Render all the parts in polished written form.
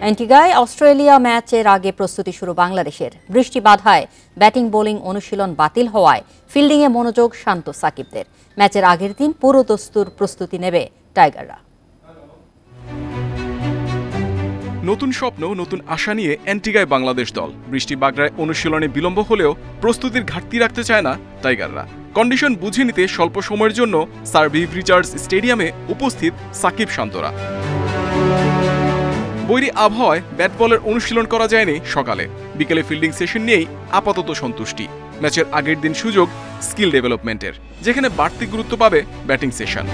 অ্যান্টিগায় Australia ম্যাচের আগে প্রস্তুতি শুরু বাংলাদেশের। বৃষ্টি বাধায় ব্যাটিং বোলিং অনুশীলন বাতিল হওয়ায় ফিল্ডিংয়ে মনোযোগ শান্ত সাকিবদের। ম্যাচের আগের দিন পুরোদস্তুর প্রস্তুতি নেবে টাইগাররা। নতুন স্বপ্ন, নতুন আশা নিয়ে অ্যান্টিগায় বাংলাদেশ দল। বৃষ্টি বাগড়ায় অনুশীলনে বিলম্ব হলেও প্রস্তুতির ঘাটতি রাখতে চায় না টাইগাররা। কন্ডিশন বুঝে নিতে স্বল্প সময়ের জন্য স্যার ভিভ রিচার্ডস স্টেডিয়ামে উপস্থিত সাকিব শান্তরা। বৈরী আবহাওয়ায় ব্যাট বলের অনুশীলন করা যায়নি সকালে। বিকেলে ফিল্ডিং সেশন নিয়েই আপাতত সন্তুষ্টি। ম্যাচের আগের দিন সুযোগ স্কিল ডেভেলপমেন্টের, যেখানে বাড়তি গুরুত্ব পাবে ব্যাটিং সেশন।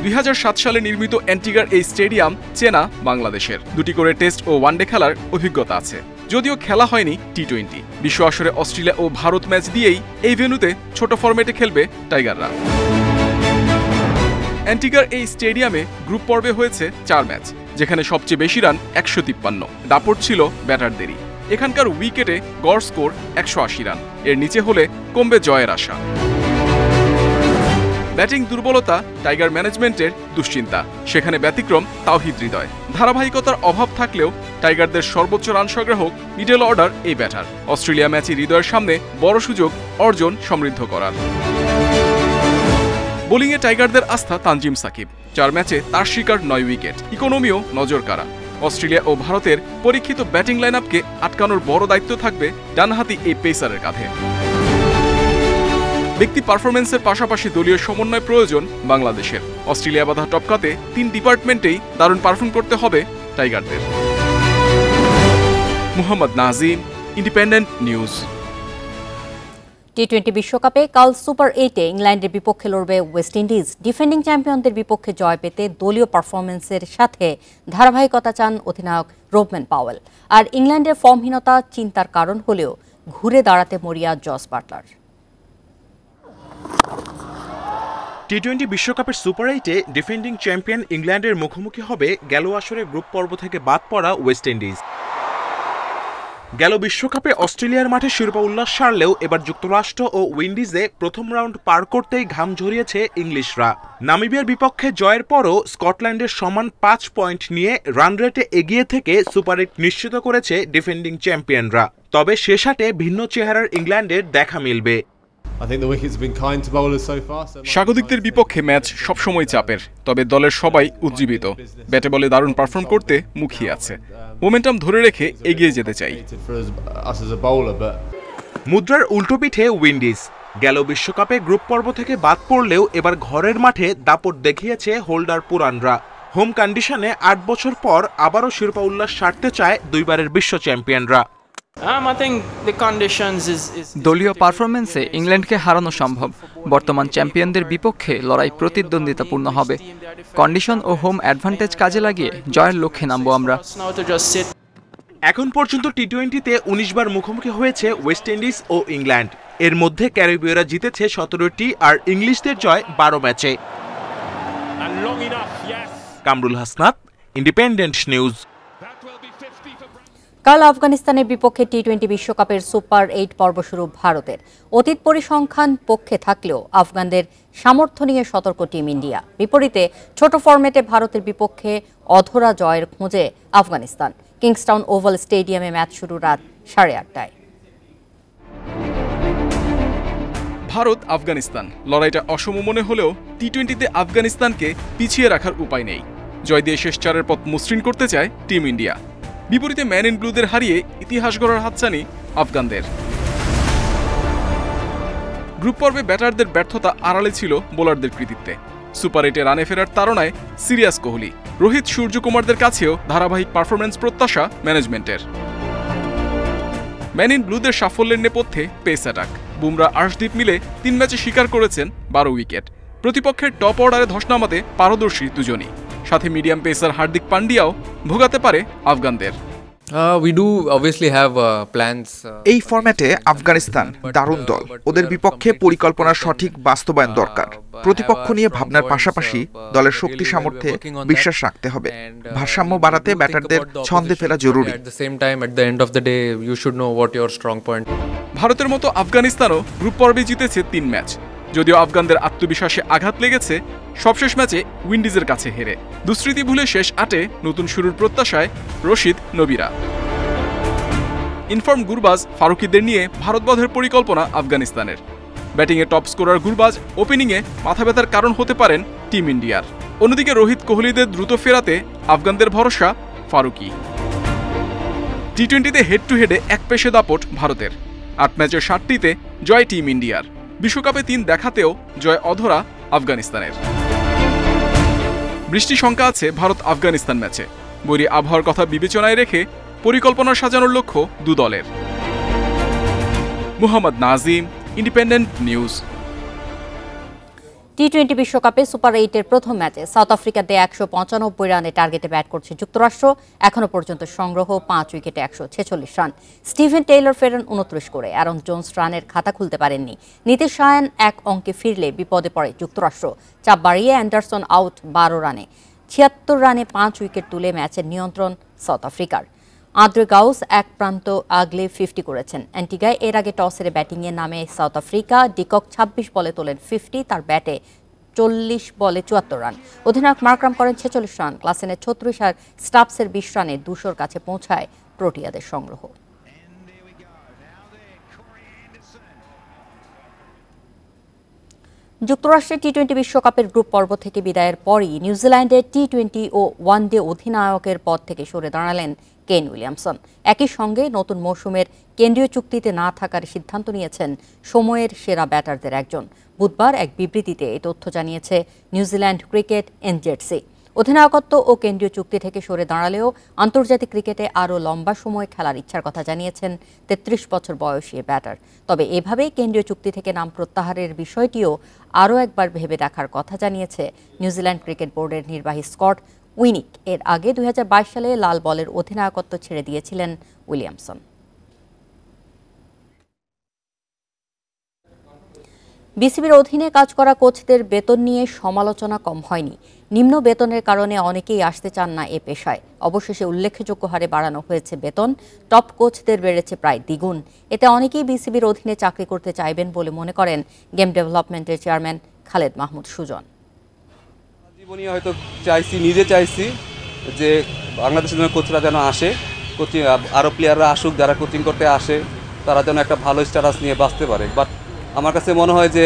2007 সালে নির্মিত অ্যান্টিগার এই স্টেডিয়াম চেনা বাংলাদেশের। 2টি করে টেস্ট ও ওয়ানডে খেলার অভিজ্ঞতা আছে, যদিও খেলা হয়নি টি20। বিশ্ব আসরে অস্ট্রেলিয়া ও ভারত ম্যাচ দিয়েই এই ভেন্যুতে ছোট ফরম্যাটে খেলবে টাইগাররা। অ্যান্টিগার এই স্টেডিয়ামে গ্রুপ পর্বে হয়েছে 4 ম্যাচ, যেখানে সবচেয়ে বেশি রান 153। দাপট ছিল ব্যাটারদেরই। এখানকার উইকেটে গড় স্কোর 180 রান। এর নিচে হলে কমবে জয়ের আশা। ব্যাটিং দুর্বলতা টাইগার ম্যানেজমেন্টের দুশ্চিন্তা, সেখানে ব্যতিক্রম তাওহিদ হৃদয়। ধারাবাহিকতার অভাব থাকলেও টাইগারদের সর্বোচ্চ রান সংগ্রাহক মিডল অর্ডার এই ব্যাটার। অস্ট্রেলিয়া ম্যাচে হৃদয়ের সামনে বড় সুযোগ অর্জন সমৃদ্ধ করার। বোলিংয়ে টাইগারদের আস্থা তানজিম সাকিব। 4 ম্যাচে তার শিকার 9 উইকেট। ইকোনমিও নজর কাড়া। অস্ট্রেলিয়া ও ভারতের পরীক্ষিত ব্যাটিং লাইন আপকে আটকানোর বড় দায়িত্ব থাকবে ডানহাতি এই পেসারের কাঁধে। ব্যক্তি পারফরমেন্সের পাশাপাশি দলীয় সমন্বয় প্রয়োজন বাংলাদেশের। অস্ট্রেলিয়া বাধা টপকাতে 3 ডিপার্টমেন্টেই দারুণ পারফর্ম করতে হবে টাইগারদের। Mohammad Nazim, Independent News. টি20 বিশ্বকাপে কাল সুপার 8-এ ইংল্যান্ডের বিপক্ষে লড়বে ওয়েস্ট ইন্ডিজ। ডিফেন্ডিং চ্যাম্পিয়নদের বিপক্ষে জয় পেতে দলীয় পারফরমেন্সের সাথে ধারাবাহিকতা চান অধিনায়ক রোবম্যান পাওয়েল। আর ইংল্যান্ডের ফর্মহীনতা চিন্তার কারণ হলেও ঘুরে দাঁড়াতে মরিয়া জস বাটলার। টি20 বিশ্বকাপের সুপার 8-এ ডিফেন্ডিং চ্যাম্পিয়ন ইংল্যান্ডের মুখোমুখি হবে গেল আসরে গ্রুপ পর্ব থেকে বাদ পড়া ওয়েস্ট ইন্ডিজ। গেল বিশ্বকাপে অস্ট্রেলিয়ার মাঠে শিরোপা উল্লাস সারলেও এবার যুক্তরাষ্ট্র ও উইন্ডিজে প্রথম রাউন্ড পার করতেই ঘাম ঝরিয়েছে ইংলিশরা। নামিবিয়ার বিপক্ষে জয়ের পরও স্কটল্যান্ডের সমান 5 পয়েন্ট নিয়ে রান রেটে এগিয়ে থেকে সুপার 8 নিশ্চিত করেছে ডিফেন্ডিং চ্যাম্পিয়নরা। তবে শেষ আটে ভিন্ন চেহারার ইংল্যান্ডের দেখা মিলবে। স্বাগতিকদের বিপক্ষে ম্যাচ সবসময় চাপের, তবে দলের সবাই উজ্জীবিত। ব্যাটে বলে দারুণ পারফর্ম করতে মুখিয়ে আছে। মোমেন্টাম ধরে রেখে এগিয়ে যেতে চাই। মুদ্রার উল্টো পিঠে উইন্ডিজ। গেল বিশ্বকাপে গ্রুপ পর্ব থেকে বাদ পড়লেও এবার ঘরের মাঠে দাপট দেখিয়েছে হোল্ডার পুরানরা। হোম কন্ডিশনে 8 বছর পর আবারও শিরোপা উল্লাস সারতে চায় দুইবারের বিশ্ব চ্যাম্পিয়নরা। দলীয় পারফরমেন্সে ইংল্যান্ডকে হারানো সম্ভব। বর্তমান চ্যাম্পিয়নদের বিপক্ষে লড়াই প্রতিদ্বন্দ্বিতাপূর্ণ হবে। কন্ডিশন ও হোম অ্যাডভান্টেজ কাজে লাগিয়ে জয়ের লক্ষ্যে নামবো আমরা। এখন পর্যন্ত টি20তে 19 বার মুখোমুখি হয়েছে ওয়েস্ট ইন্ডিজ ও ইংল্যান্ড। এর মধ্যে ক্যারিবীয়রা জিতেছে 17টি আর ইংলিশদের জয় 12 ম্যাচে। Kamrul Hasnat, independent news. কাল আফগানিস্তানের বিপক্ষে টি20 বিশ্বকাপের সুপার 8 পর্ব শুরু ভারতের। অতীত পরিসংখ্যান পক্ষে থাকলেও আফগানদের সামর্থ্য নিয়ে সতর্ক টিম ইন্ডিয়া। বিপরীতে ছোট ফরম্যাটে ভারতের বিপক্ষে অধরা জয়ের খোঁজে আফগানিস্তান। কিংস্টাউন ওভাল স্টেডিয়ামে ম্যাচ শুরু রাত 8:30টায়। ভারত আফগানিস্তান লড়াইটা অসম মনে হলেও টি20তে আফগানিস্তানকে পিছিয়ে রাখার উপায় নেই। জয় দিয়ে শেষ 4-এর পথ মসৃণ করতে চায় টিম ইন্ডিয়া। বিপরীতে ম্যান ইন ব্লুদের হারিয়ে ইতিহাস গড়ার হাতছানি আফগানদের। গ্রুপ পর্বে ব্যাটারদের ব্যর্থতা আড়ালে ছিল বোলারদের কৃতিত্বে। সুপার 8-এ রানে ফেরার তাড়নায় সিরিয়াস কোহলি, রোহিত, সূর্যকুমারদের কাছেও ধারাবাহিক পারফরমেন্স প্রত্যাশা ম্যানেজমেন্টের। ম্যান ইন ব্লুদের সাফল্যের নেপথ্যে পেস অ্যাটাক। বুমরা, আর্শদীপ মিলে 3 ম্যাচে শিকার করেছেন 12 উইকেট। প্রতিপক্ষের টপ অর্ডারে ধস নামাতে পারদর্শী দুজনই। সাথে মিডিয়াম পেসার হার্দিক পান্ডিয়াও ভোগাতে পারে আফগানদের। এই ফরম্যাটে আফগানিস্তান দারুণ দল। ওদের বিপক্ষে পরিকল্পনার সঠিক বাস্তবায়ন দরকার। প্রতিপক্ষ নিয়ে ভাবনার পাশাপাশি দলের শক্তি সামর্থ্যে বিশ্বাস রাখতে হবে। ভারসাম্য বাড়াতে ব্যাটারদের ছন্দে ফেরা জরুরি। ভারতের মতো আফগানিস্তানও গ্রুপ পর্বে জিতেছে 3 ম্যাচ। যদিও আফগানদের আত্মবিশ্বাসে আঘাত লেগেছে সবশেষ ম্যাচে উইন্ডিজের কাছে হেরে। দুঃস্মৃতি ভুলে শেষ 8-এ নতুন শুরুর প্রত্যাশায় রশিদ নবীরা। ইনফর্ম গুরবাজ ফারুকিদের নিয়ে ভারতবধের পরিকল্পনা আফগানিস্তানের। ব্যাটিংয়ে টপ স্কোরার গুরবাজ ওপেনিংয়ে মাথা ব্যথার কারণ হতে পারেন টিম ইন্ডিয়ার। অন্যদিকে রোহিত কোহলিদের দ্রুত ফেরাতে আফগানদের ভরসা ফারুকি। টি-20তে হেড টু হেডে এক পেশে দাপট ভারতের। 8 ম্যাচের 7টিতে জয় টিম ইন্ডিয়ার। বিশ্বকাপে 3 দেখাতেও জয় অধরা আফগানিস্তানের। বৃষ্টি শঙ্কা আছে ভারত আফগানিস্তান ম্যাচে। বৈরী আবহাওয়ার কথা বিবেচনায় রেখে পরিকল্পনা সাজানোর লক্ষ্য দু দলের। Mohammad Nazim, Independent News. টি-20 বিশ্বকাপে সুপার 8-এর প্রথম ম্যাচে সাউথ আফ্রিকাতে 195 রানে টার্গেটে ব্যাট করছে যুক্তরাষ্ট্র। এখনো পর্যন্ত সংগ্রহ 5 উইকেটে 146 রান। স্টিভেন টেইলর ফেরেন 29 করে। অ্যারন জোন্স রানের খাতা খুলতে পারেননি। নীতিশ রায়ান 1 অঙ্কে ফিরলে বিপদে পড়ে যুক্তরাষ্ট্র। চাপ বাড়িয়ে অ্যান্ডারসন আউট 12 রানে। 76 রানে 5 উইকেট তুলে ম্যাচের নিয়ন্ত্রণ সাউথ আফ্রিকার। আন্দ্রে গাউস এক প্রান্ত আগলে 50 করেছেন। অ্যান্টিগায় এর আগে টস হেরে ব্যাটিংয়ে নামে সাউথ আফ্রিকা। ডিকক 26 বলে তোলেন 50, তার ব্যাটে 40 বলে 74 রান। অধিনায়ক মার্করাম করেন 46 রান। ক্লাসেনের 36 আর স্টাপসের 20 রানে 200-র কাছে পৌঁছায় প্রোটিয়াদের সংগ্রহ। যুক্তরাষ্ট্রের টি-20 বিশ্বকাপের গ্রুপ পর্ব থেকে বিদায়ের পরই নিউজিল্যান্ডের টি-20 ও ওয়ানডে অধিনায়কের পদ থেকে সরে দাঁড়ালেন কেন উইলিয়ামসন। একই সঙ্গে নতুন মৌসুমের কেন্দ্রীয় চুক্তিতে না থাকার সিদ্ধান্ত নিয়েছেন সময়ের সেরা ব্যাটারদের একজন। বুধবার এক বিবৃতিতে এই তথ্য জানিয়েছে নিউজিল্যান্ড ক্রিকেট এনজেডসি। অধিনায়কত্ব ও কেন্দ্রীয় চুক্তি থেকে সরে দাঁড়ালেও আন্তর্জাতিক ক্রিকেটে আরও লম্বা সময় খেলার ইচ্ছার কথা জানিয়েছেন 33 বছর বয়সী ব্যাটার। তবে এভাবেই কেন্দ্রীয় চুক্তি থেকে নাম প্রত্যাহারের বিষয়টিও আরও একবার ভেবে দেখার কথা জানিয়েছে নিউজিল্যান্ড ক্রিকেট বোর্ডের নির্বাহী স্কট উইনিক। এর আগে 2022 সালে লাল বলের অধিনায়কত্ব ছেড়ে দিয়েছিলেন উইলিয়ামসন। বিসিবির অধীনে কাজ করা কোচদের বেতন নিয়ে সমালোচনা কম হয়নি। নিম্ন বেতনের কারণে অনেকেই আসতে চান না এ পেশায়। অবশেষে উল্লেখযোগ্য হারে বাড়ানো হয়েছে বেতন। টপ কোচদের বেড়েছে প্রায় দ্বিগুণ। এতে অনেকেই বিসিবির অধীনে চাকরি করতে চাইবেন বলে মনে করেন গেম ডেভেলপমেন্টের চেয়ারম্যান খালেদ মাহমুদ সুজন। জীবনে হয়তো নিজে চাইছি যে বাংলাদেশের জন্য কোচরা যেন আসে, কোচিং আরও প্লেয়াররা আসুক, যারা কোচিং করতে আসে তারা যেন একটা ভালো স্ট্যাটাস নিয়ে বাঁচতে পারে। বাট আমার কাছে মনে হয় যে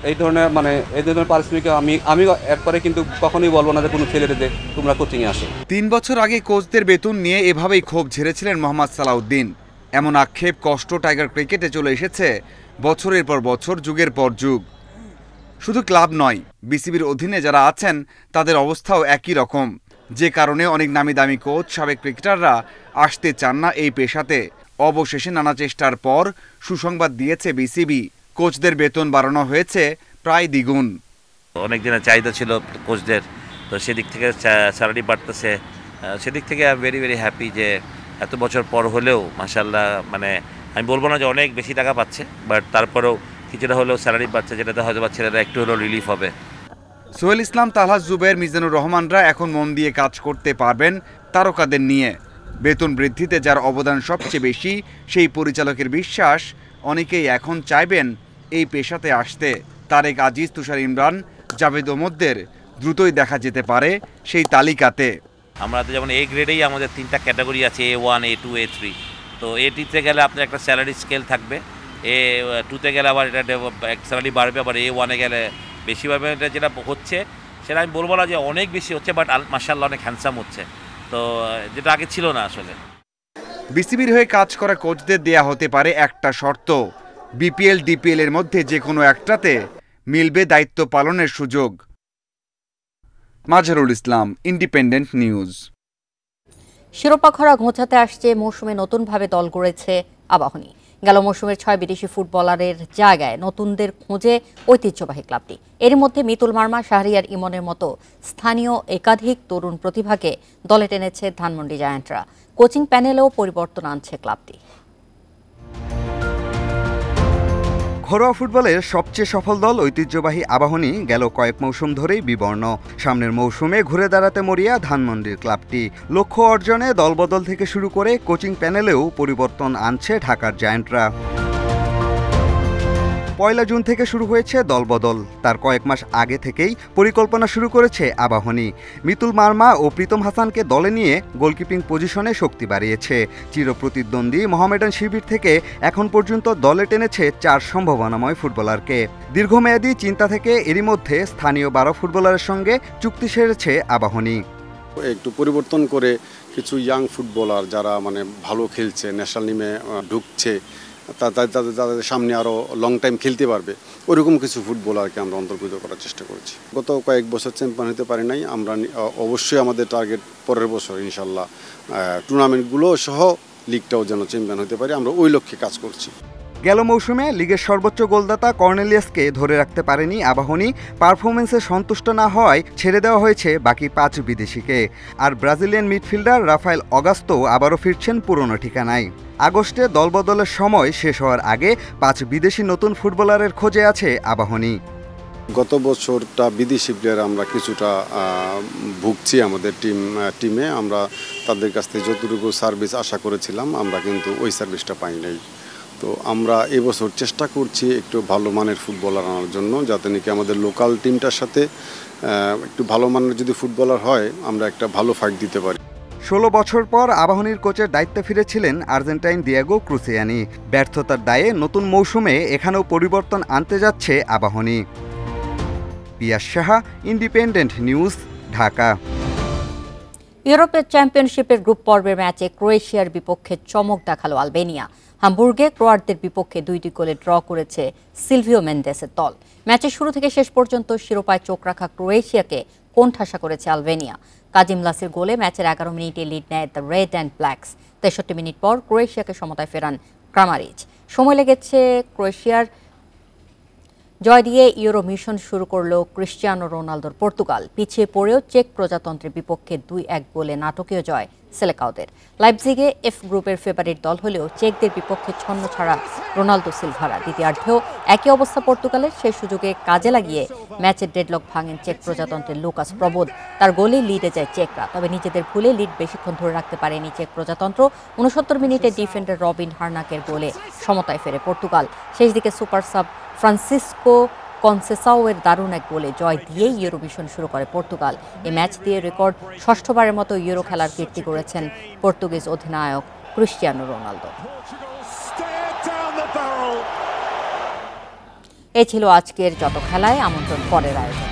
এই ধরনের পারিশ্রমিক আমি একবারে কিন্তু কখনোই বলবো না যে কোনো ছেলেদের যে তোমরা কোচিংয়ে আসো। 3 বছর আগে কোচদের বেতন নিয়ে এভাবেই ক্ষোভ ঝেড়েছিলেন মোহাম্মদ সালাউদ্দিন। এমন আক্ষেপ কষ্ট টাইগার ক্রিকেটে চলে এসেছে বছরের পর বছর, যুগের পর যুগ। শুধু ক্লাব নয়, বিসিবির অধীনে যারা আছেন তাদের অবস্থাও একই রকম, যে কারণে অনেক নামি দামি কোচ, সাবেক ক্রিকেটাররা আসতে চান না এই পেশাতে। অবশেষে নানা চেষ্টার পর সুসংবাদ দিয়েছে বিসিবি। কোচদের বেতন বাড়ানো হয়েছে প্রায় দ্বিগুণ। অনেক দিনের চাহিদা ছিল কোচদের, তো সেদিক থেকে স্যালারি বাড়তেছে। সেদিক থেকে I am very very happy যে এত বছর পর হলেও মাশাআল্লাহ, আমি বলবো না যে অনেক বেশি টাকা পাচ্ছে, বাট তারপরেও কিছুটা হলেও স্যালারি পাচ্ছে, যেটাতে হয়তো বা ছেলেরা একটু হলেও রিলিফ হবে। সোহেল ইসলাম, তালহাস জুবের, মিজানুর রহমানরা এখন মন দিয়ে কাজ করতে পারবেন তারকাদের নিয়ে। বেতন বৃদ্ধিতে যার অবদান সবচেয়ে বেশি সেই পরিচালকের বিশ্বাস অনেকেই এখন চাইবেন এই পেশাতে আসতে। তারেক আজিজ, তুষার ইমরান, জাভেদ ওমরদের দ্রুতই দেখা যেতে পারে সেই তালিকাতে। আমরা তো যেমন এ গ্রেডেই আমাদের 3টা ক্যাটাগরি আছে, A1, A2, A3। তো A3-তে গেলে আপনার একটা স্যালারি স্কেল থাকবে, A2-তে গেলে আবার এটা স্যালারি বাড়বে, আবার A1-এ গেলে বেশি বাড়বে। এটা যেটা হচ্ছে সেটা আমি বলবো না যে অনেক বেশি হচ্ছে, বাট মাশাআল্লাহ অনেক হ্যান্ডসাম হচ্ছে, তো যেটা আগে ছিল না আসলে। বিসিবির হয়ে কাজ করা কোচদের দেয়া হতে পারে একটা শর্ত, বিপিএল ডিপিএল এর মধ্যে যে কোনো একটাতে মিলবে দায়িত্ব পালনের সুযোগ। Mazharul Islam, independent news. শিরোপা খরা ঘোচাতে আসছে মৌসুমে নতুনভাবে দল গড়েছে আবাহনী। গেল মৌসুমের 6 বিদেশি ফুটবলারের জায়গায় নতুনদের খোঁজে ঐতিহ্যবাহী ক্লাবটি। এর মধ্যে মিতুল মার্মা, শাহরিয়ার ইমনের মতো স্থানীয় একাধিক তরুণ প্রতিভাকে দলে টেনেছে ধানমন্ডি জায়ান্টরা। কোচিং প্যানেলেও পরিবর্তন আনছে ক্লাবটি। ঘরোয়া ফুটবলের সবচেয়ে সফল দল ঐতিহ্যবাহী আবাহনী গেল কয়েক মৌসুম ধরেই বিবর্ণ। সামনের মৌসুমে ঘুরে দাঁড়াতে মরিয়া ধানমন্ডির ক্লাবটি। লক্ষ্য অর্জনে দলবদল থেকে শুরু করে কোচিং প্যানেলেও পরিবর্তন আনছে ঢাকার জায়ান্টরা। 1 জুন থেকে শুরু হয়েছে দলবদল। তার কয়েক মাস আগে থেকেই পরিকল্পনা শুরু করেছে আবাহনী। মিতুল মার্মা ও প্রীতম হাসানকে দলে নিয়ে গোলকিপিং পজিশনে শক্তি বাড়িয়েছে। চিরপ্রতিদ্বন্দ্বী মোহামেডান শিবির থেকে এখন পর্যন্ত দলে টেনেছে 4 সম্ভাবনাময় ফুটবলারকে। দীর্ঘমেয়াদী চিন্তা থেকে এরই মধ্যে স্থানীয় 12 ফুটবলারের সঙ্গে চুক্তি সেরেছে আবাহনী। একটু পরিবর্তন করে কিছু ইয়াং ফুটবলার যারা মানে ভালো খেলছে, ন্যাশনাল টিমে ঢুকছে, তাদের সামনে আরও লং টাইম খেলতে পারবে, ওরকম কিছু ফুটবলারকে আমরা অন্তর্ভুক্ত করার চেষ্টা করছি। গত কয়েক বছর চ্যাম্পিয়ন হতে পারি নাই, আমরা অবশ্যই আমাদের টার্গেট পরের বছর ইনশাল্লাহ টুর্নামেন্টগুলো সহ লিগটাও যেন চ্যাম্পিয়ন হতে পারি, আমরা ওই লক্ষ্যে কাজ করছি। গেল মৌসুমে লিগের সর্বোচ্চ গোলদাতা কর্নেলিয়াসকে ধরে রাখতে পারেনি আবাহনী। পারফরমেন্সে সন্তুষ্ট না হওয়ায় ছেড়ে দেওয়া হয়েছে বাকি 5 বিদেশিকে। আর ব্রাজিলিয়ান মিডফিল্ডার রাফায়েল অগাস্তো আবারও ফিরছেন পুরনো ঠিকানায়। আগস্টে দলবদলের সময় শেষ হওয়ার আগে 5 বিদেশি নতুন ফুটবলারের খোঁজে আছে আবাহনী। গত বছরটা বিদেশি প্লেয়ার আমরা কিছুটা ভুগছি আমাদের টিমে। আমরা তাদের কাছ থেকে যতটুকু সার্ভিস আশা করেছিলাম আমরা কিন্তু ওই সার্ভিসটা পাই নাই। তো আমরা এবছর চেষ্টা করছি একটু ভালো মানের ফুটবলার আনার জন্য, যাতে নাকি আমাদের লোকাল টিমটার সাথে একটু ভালো মানের যদি ফুটবলার হয় আমরা একটা ভালো ফাইট দিতে পারি। 16 বছর পর আবাহনীর কোচের দায়িত্বে ফিরেছিলেন আর্জেন্টাইন দিয়েগো ক্রুসিয়ানি। ব্যর্থতার দায়ে নতুন মৌসুমে এখানেও পরিবর্তন আনতে যাচ্ছে আবাহনী। পিয়াস সাহা, ইন্ডিপেন্ডেন্ট নিউজ, ঢাকা। ইউরোপের চ্যাম্পিয়নশিপের গ্রুপ পর্বের ম্যাচে ক্রোয়েশিয়ার বিপক্ষে চমক দেখালো আলবেনিয়া। হামবুর্গে ক্রোয়াটদের বিপক্ষে 2টি গোলে ড্র করেছে সিলভিও মেন্দেসের দল। ম্যাচের শুরু থেকে শেষ পর্যন্ত শিরোপায় চোখ রাখা ক্রোয়েশিয়াকে কোণঠাসা করেছে আলবেনিয়া। কাজিম লাসির গোলে ম্যাচের 11 মিনিটে লিড নেয় the red and blacks. 63 minute পর ক্রোয়েশিয়াকে সমতায় ফেরান ক্রামারিচ। সময় লেগেছে ক্রোয়েশিয়ার। জয় দিয়ে ইউরো মিশন শুরু করলো ক্রিশ্চিয়ানো রোনালদোর পর্তুগাল। পিছিয়ে পড়েও চেক প্রজাতন্ত্রের বিপক্ষে 2-1 গোলে নাটকীয় জয় সেলেকাওদের। লাইপজিগে এফ গ্রুপের ফেভারিট দল হলেও চেকদের বিপক্ষে ছন্ন ছাড়া রোনালদো সিলভারা। দ্বিতীয়ার্ধেও একই অবস্থা পর্তুগালের। সেই সুযোগে কাজে লাগিয়ে ম্যাচের ডেডলক ভাঙেন চেক প্রজাতন্ত্রের লুকাস প্রবোদ। তার গোলে লিডে যায় চেকরা, তবে নিজেদের ভুলে লিড বেশিক্ষণ ধরে রাখতে পারেনি চেক প্রজাতন্ত্র। 69 মিনিটে ডিফেন্ডার রবিন হার্নাকের গোলে সমতায় ফেরে পর্তুগাল। শেষ দিকে সুপার সাব ফ্রান্সিসকো কনসেসাওয়ের দারুণ এক গোলে জয় দিয়েই ইউরো মিশন শুরু করে পর্তুগাল। এই ম্যাচ দিয়ে রেকর্ড 6ঠবারের মতো ইউরো খেলার কীর্তি করেছেন পর্তুগিজ অধিনায়ক ক্রিশ্চিয়ানো রোনালদো। এই ছিল আজকের যত খেলায়। আমন্ত্রণ পরের আয়োজন।